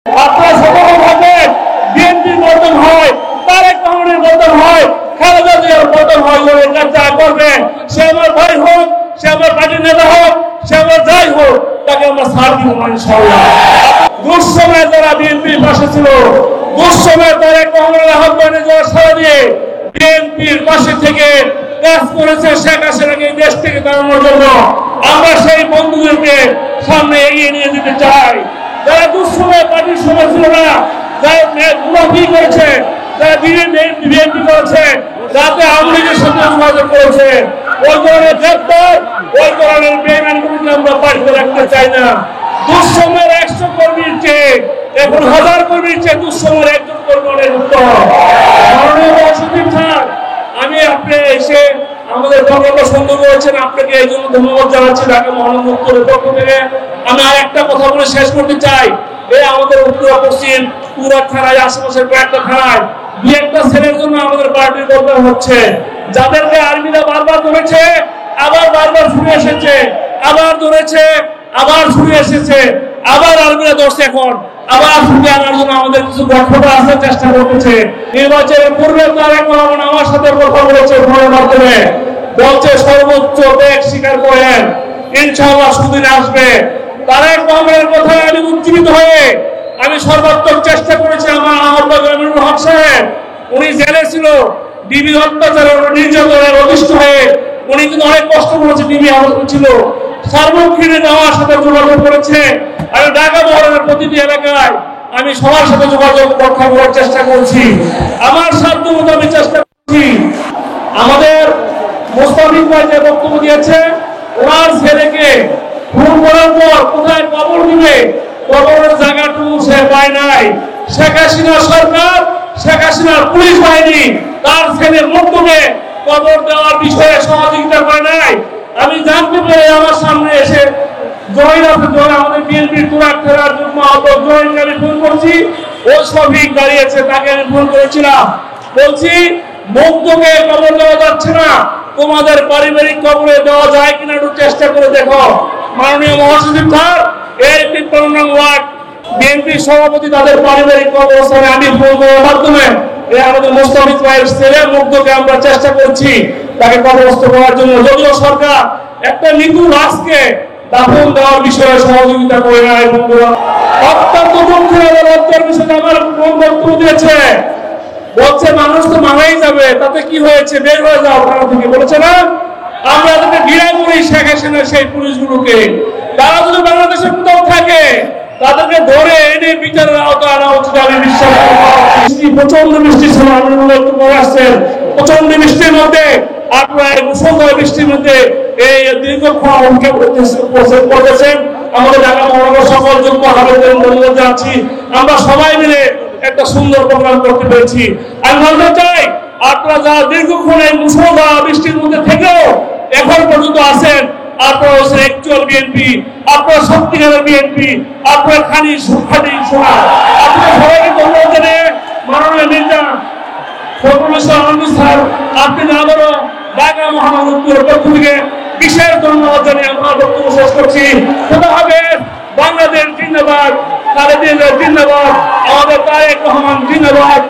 আপনারা সকলে ভাবেন বিএনপির পতন হয়, তারেক রহমানের পতন হয়, খালেদা জিয়ার পতন হয়, যা করবেন সে আমার ভাই হোক, সে আমার পার্টির নেতা হোক, সে আমার যাই হোক, তাকে আমরা ছাড় দিব না ইনশাআল্লাহ। দুঃসময়ে যারা বিএনপির পাশে ছিল, দুঃসময়ে তারেক রহমানের আহ্বানে যারা সাড়া দিয়ে বিএনপির পাশে থেকে কাজ করেছে শেখ হাসিনাকে দেশ থেকে তাড়ানোর জন্য, আমরা সেই বন্ধুদেরকে সামনে এগিয়ে নিয়ে যেতে চাই। যারা দুঃসময়ে পার্টির সময় ছিল না, যারা মুনাফি করেছে, যারা বিএনপি করেছে, যাতে আওয়ামী লীগের সাথে যোগাযোগ করেছে, ওই ধরনের গ্রেপ্তার, ওই ধরনের বেইমানগুলোকে আমরা পার্টিতে রাখতে চাই না। দুঃসময়ের 100 কর্মীর চেয়ে এখন 1000 কর্মীর চেয়ে দুঃসময়ের একজন কর্মী অনেক উত্তম। মাননীয় মহাসচিব স্যার, আমি আপনি এসে আমাদের প্রকল্প সুন্দর করেছেন, আপনাকে এই জন্য ধন্যবাদ জানাচ্ছি ঢাকা মহানগর উত্তরের পক্ষ থেকে। আমি আর একটা কথা বলে শেষ করতে চাই, এই আমাদের উত্তর পশ্চিম পুরা থানায়, আশেপাশের কয়েকটা থানায় দু একটা ছেলের জন্য আমাদের পার্টির বদনাম হচ্ছে, যাদেরকে আর্মিরা বারবার ধরেছে, আবার বারবার ফিরে এসেছে, আবার ধরেছে, আবার ফিরে এসেছে, আবার আর্মিরা ধরছে, এখন আবার ফিরে আনার জন্য আমাদের কিছু দক্ষতা আছে, চেষ্টা করতেছে। নির্বাচনের পূর্বে তারেক রহমান আমার সাথে কথা বলেছে ফোনের মাধ্যমে, বলছে সর্বোচ্চ ত্যাগ স্বীকার করেন, ইনশাআল্লাহ সুদিন আসবে। তারেক রহমানের কথায় আমি উজ্জীবিত হয়ে আমি সর্বাত্মক চেষ্টা করেছি। আমার আহ্বায়ক আমিনুল হক সাহেব, উনি জেলে ছিল, ডিবি অত্যাচারের নির্যাতনের অতিষ্ঠ হয়ে উনি কিন্তু অনেক কষ্ট করেছে, ডিবি হাজতে ছিল, সার্বক্ষণিক আমার সাথে যোগাযোগ করেছে। আমি ঢাকা মহানগরের প্রতিটি এলাকায় আমি সবার সাথে যোগাযোগ রক্ষা করার চেষ্টা করছি, আমার সাধ্য মতো আমি চেষ্টা করছি। আমাদের মোস্তাফিজ ভাই যে বক্তব্য দিয়েছে, ওনার ছেলেকে খুন করার পর কোথায় কবর দিবে, কবরের জায়গাটুকু সে পায় নাই। শেখ হাসিনা সরকার, শেখ হাসিনার পুলিশ বাহিনী তার ছেলের মধ্যে কবর দেওয়ার বিষয়ে সহযোগিতা করে নাই। আমি জানতে পেরে আমার সামনে এসে আমাদের বিএনপির তুরাক থানার যুগ্ম আহ্বায়ক জহিরকে আমি ফোন করছি, ও শফিক দাঁড়িয়েছে, তাকে আমি ফোন করেছিলাম, বলছি মুগ্ধকে কবর দেওয়া যাচ্ছে না, তোমাদের পারিবারিক কবরে দেওয়া যায় কিনা একটু চেষ্টা করে দেখো। মাননীয় মহাসচিব স্যার, এই 53 নং ওয়ার্ড বিএনপি সভাপতি তাদের পারিবারিক কবরস্থানে আমি ফোন করার মাধ্যমে আমাদের মোস্তাফিজ ভাইয়ের ছেলে মুগ্ধকে আমরা চেষ্টা করছি তাকে কবরস্থ করার জন্য। যদিও সরকার একটা নিখুঁত লাশকে দাফন দেওয়ার বিষয়ে সহযোগিতা করে নাই, বন্ধুরা অত্যন্ত দুঃখের লজ্জার বিষয়ে আমার বক্তব্য দিয়েছে, বলছে মানুষ তো মারাই যাবে, তাতে কি হয়েছে, বের হয়ে যাও থানা থেকে, বলেছে না? আমরা তাদের ঘৃণা করি শেখ হাসিনার সেই পুলিশগুলোকে, তারা যদি বাংলাদেশের কোথাও থাকে তাদেরকে ধরে এনে বিচারের আওতায় আনা উচিত। আমি বিশ্বাস করি প্রচন্ড বৃষ্টি ছিল, আসছেন প্রচন্ড বৃষ্টির মধ্যে, আপনার মুষলধারে বৃষ্টির মধ্যে এই দীর্ঘক্ষণ করতেছেন আমাদের ঢাকা মহানগর সকল যোগ্য হাবেদের ধন্যবাদ জানাচ্ছি। আমরা সবাই মিলে একটা সুন্দর প্রোগ্রাম করতে পেরেছি। আমি বলতে চাই, আপনারা যারা দীর্ঘক্ষণ এই মুষলধারা বৃষ্টির মধ্যে থেকেও এখন পর্যন্ত আছেন, আপনারা হচ্ছেন অ্যাকচুয়াল বিএনপি, আপনারা সত্যিকারের বিএনপি, আপনারা খানি শোনা। আপনারা সবাইকে ধন্যবাদ জানিয়ে মাননীয় নেতা স্যার, আপনি আবারও ঢাকা মহানগর উত্তরের পক্ষ থেকে বিশেষ ধন্যবাদ জানিয়ে আমার বক্তব্য শেষ করছি। খোদা হাফেজ। বাংলাদেশ জিন্দাবাদ, খালেদা জিয়া জিন্দাবাদ, আমাদের তারেক রহমান জিন্দাবাদ।